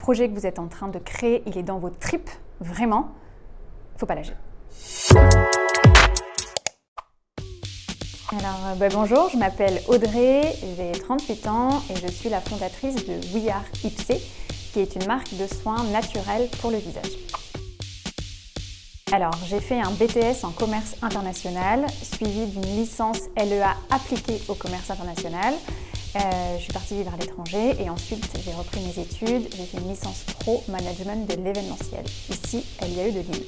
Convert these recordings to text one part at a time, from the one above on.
projet que vous êtes en train de créer, il est dans vos tripes, vraiment, faut pas lâcher. Alors, bonjour, je m'appelle Audrey, j'ai 38 ans et je suis la fondatrice de We Are Ipsé, qui est une marque de soins naturels pour le visage. Alors, j'ai fait un BTS en commerce international, suivi d'une licence LEA appliquée au commerce international. Je suis partie vivre à l'étranger et ensuite j'ai repris mes études. J'ai fait une licence pro management de l'événementiel, ici à l'IAE de Lille.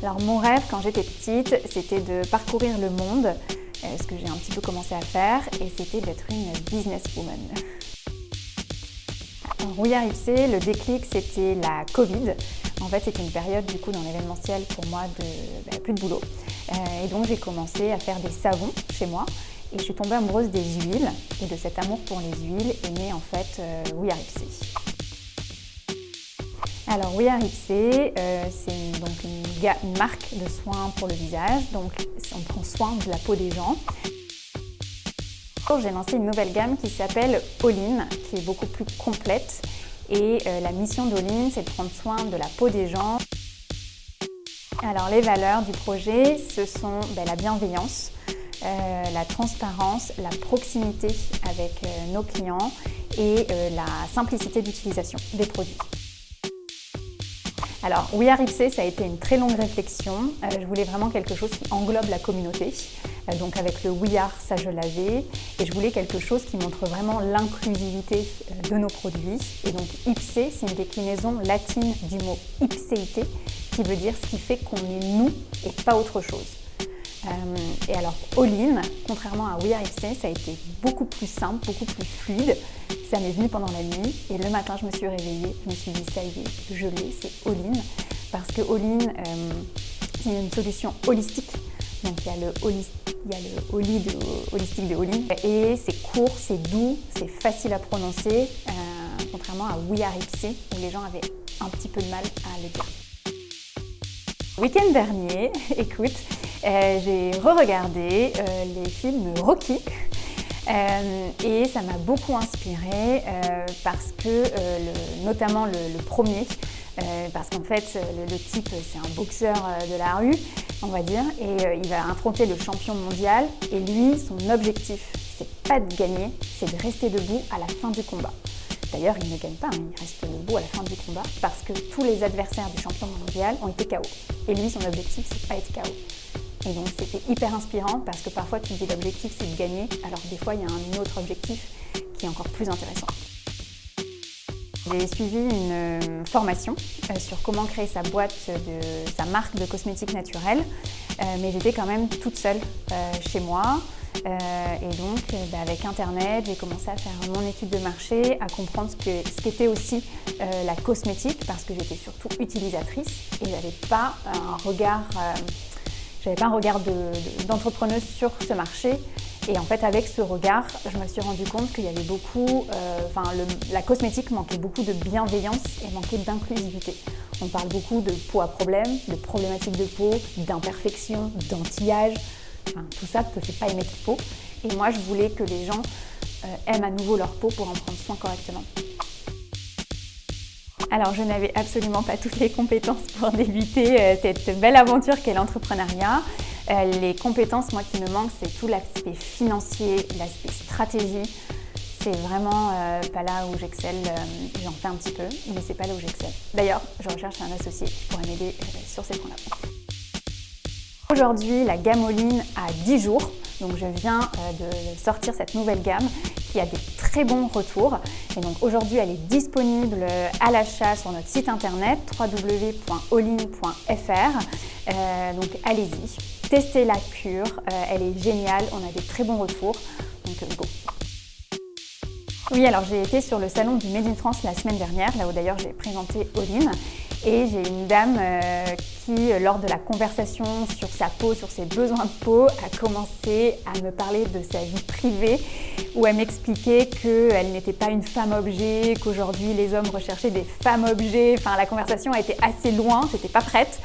Alors mon rêve quand j'étais petite, c'était de parcourir le monde, ce que j'ai un petit peu commencé à faire, et c'était d'être une businesswoman. Alors, We Are Ipsé, le déclic c'était la Covid. En fait, c'était une période du coup dans l'événementiel pour moi de plus de boulot. Et donc j'ai commencé à faire des savons chez moi. Et je suis tombée amoureuse des huiles, et de cet amour pour les huiles est né en fait We Are Ipsé. Alors We Are Ipsé, c'est donc une marque de soins pour le visage, donc on prend soin de la peau des gens. J'ai lancé une nouvelle gamme qui s'appelle All In, qui est beaucoup plus complète, et la mission d'All In, c'est de prendre soin de la peau des gens. Alors les valeurs du projet, ce sont la bienveillance, la transparence, la proximité avec nos clients et la simplicité d'utilisation des produits. Alors, We Are Ipsé, ça a été une très longue réflexion. Je voulais vraiment quelque chose qui englobe la communauté. Donc avec le We Are, ça je l'avais. Et je voulais quelque chose qui montre vraiment l'inclusivité de nos produits. Et donc Ipsé, c'est une déclinaison latine du mot ipséité, qui veut dire ce qui fait qu'on est nous et pas autre chose. Et alors All In, contrairement à We Are Ipsé, ça a été beaucoup plus simple, beaucoup plus fluide. Ça m'est venu pendant la nuit et le matin je me suis réveillée, je me suis dit ça y est, je l'ai, c'est All In. Parce que All In, c'est une solution holistique. Donc il y a le holistique de All In. Et c'est court, c'est doux, c'est facile à prononcer, contrairement à We Are Ipsé, où les gens avaient un petit peu de mal à le dire. Week-end dernier, écoute, j'ai re-regardé les films Rocky et ça m'a beaucoup inspirée parce que, notamment le premier, parce qu'en fait le type c'est un boxeur de la rue, on va dire, et il va affronter le champion mondial et lui, son objectif, c'est pas de gagner, c'est de rester debout à la fin du combat. D'ailleurs, il ne gagne pas, il reste debout à la fin du combat parce que tous les adversaires du champion mondial ont été KO. Et lui, son objectif, c'est pas être KO. Et donc, c'était hyper inspirant parce que parfois, tu dis l'objectif, c'est de gagner, alors des fois, il y a un autre objectif qui est encore plus intéressant. J'ai suivi une formation sur comment créer sa sa marque de cosmétiques naturels, mais j'étais quand même toute seule chez moi. Et donc, avec Internet, j'ai commencé à faire mon étude de marché, à comprendre ce qu'était aussi la cosmétique, parce que j'étais surtout utilisatrice et j'avais pas un regard d'entrepreneuse sur ce marché. Et en fait, avec ce regard, je me suis rendu compte qu'il y avait la cosmétique manquait beaucoup de bienveillance et manquait d'inclusivité. On parle beaucoup de peau à problème, de problématiques de peau, d'imperfections, d'anti-âge. Tout ça ne te fait pas aimer ta peau. Et moi, je voulais que les gens aiment à nouveau leur peau pour en prendre soin correctement. Alors, je n'avais absolument pas toutes les compétences pour débuter cette belle aventure qu'est l'entrepreneuriat. Les compétences, moi, qui me manquent, c'est tout l'aspect financier, l'aspect stratégie. C'est vraiment pas là où j'excelle. J'en fais un petit peu, mais c'est pas là où j'excelle. D'ailleurs, je recherche un associé qui pourrait m'aider sur ces points-là. Aujourd'hui, la gamme All In a 10 jours, donc je viens de sortir cette nouvelle gamme qui a des très bons retours. Et donc aujourd'hui, elle est disponible à l'achat sur notre site internet www.allin.fr. Donc allez-y, testez la cure, elle est géniale, on a des très bons retours, donc go! Oui, alors j'ai été sur le salon du Made in France la semaine dernière, là où d'ailleurs j'ai présenté All In. Et j'ai une dame qui, lors de la conversation sur sa peau, sur ses besoins de peau, a commencé à me parler de sa vie privée, où elle m'expliquait qu'elle n'était pas une femme-objet, qu'aujourd'hui les hommes recherchaient des femmes-objets. Enfin, la conversation a été assez loin, j'étais pas prête.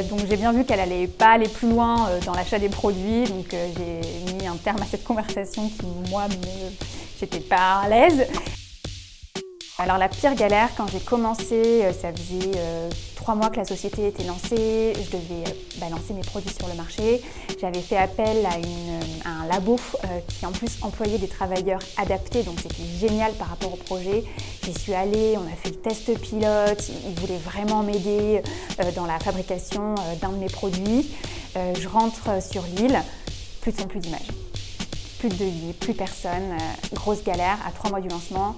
Donc j'ai bien vu qu'elle allait pas aller plus loin dans l'achat des produits, donc j'ai mis un terme à cette conversation qui, moi, j'étais pas à l'aise. Alors la pire galère, quand j'ai commencé, ça faisait 3 mois que la société était lancée, je devais lancer mes produits sur le marché. J'avais fait appel à un labo qui en plus employait des travailleurs adaptés, donc c'était génial par rapport au projet. J'y suis allée, on a fait le test pilote, ils voulaient vraiment m'aider dans la fabrication d'un de mes produits. Je rentre sur l'île, plus de son, plus d'image. Plus de devis, plus personne, grosse galère à 3 mois du lancement.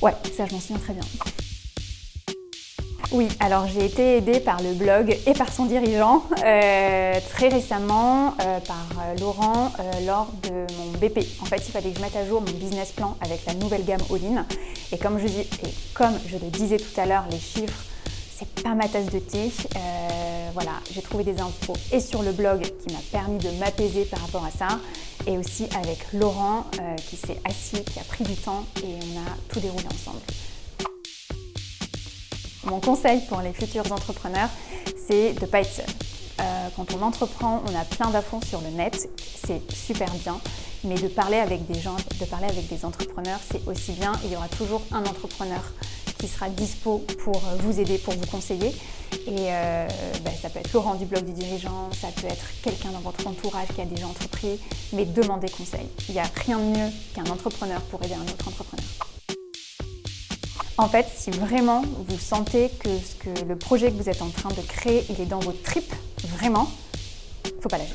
Ouais, ça je m'en souviens très bien. Oui, alors j'ai été aidée par le blog et par son dirigeant très récemment par Laurent lors de mon BP. En fait, il fallait que je mette à jour mon business plan avec la nouvelle gamme All-in. Et comme je le disais tout à l'heure, les chiffres, c'est pas ma tasse de thé. Voilà, j'ai trouvé des infos et sur le blog qui m'a permis de m'apaiser par rapport à ça, et aussi avec Laurent qui s'est assis, qui a pris du temps et on a tout déroulé ensemble. Mon conseil pour les futurs entrepreneurs, c'est de ne pas être seul. Quand on entreprend, on a plein d'infos sur le net, c'est super bien, mais de parler avec des gens, de parler avec des entrepreneurs, c'est aussi bien. Il y aura toujours un entrepreneur qui sera dispo pour vous aider, pour vous conseiller. Et ça peut être Laurent du blog du dirigeant, ça peut être quelqu'un dans votre entourage qui a déjà entrepris, mais demandez conseil. Il n'y a rien de mieux qu'un entrepreneur pour aider un autre entrepreneur. En fait, si vraiment vous sentez que le projet que vous êtes en train de créer, il est dans votre tripes, vraiment, faut pas lâcher.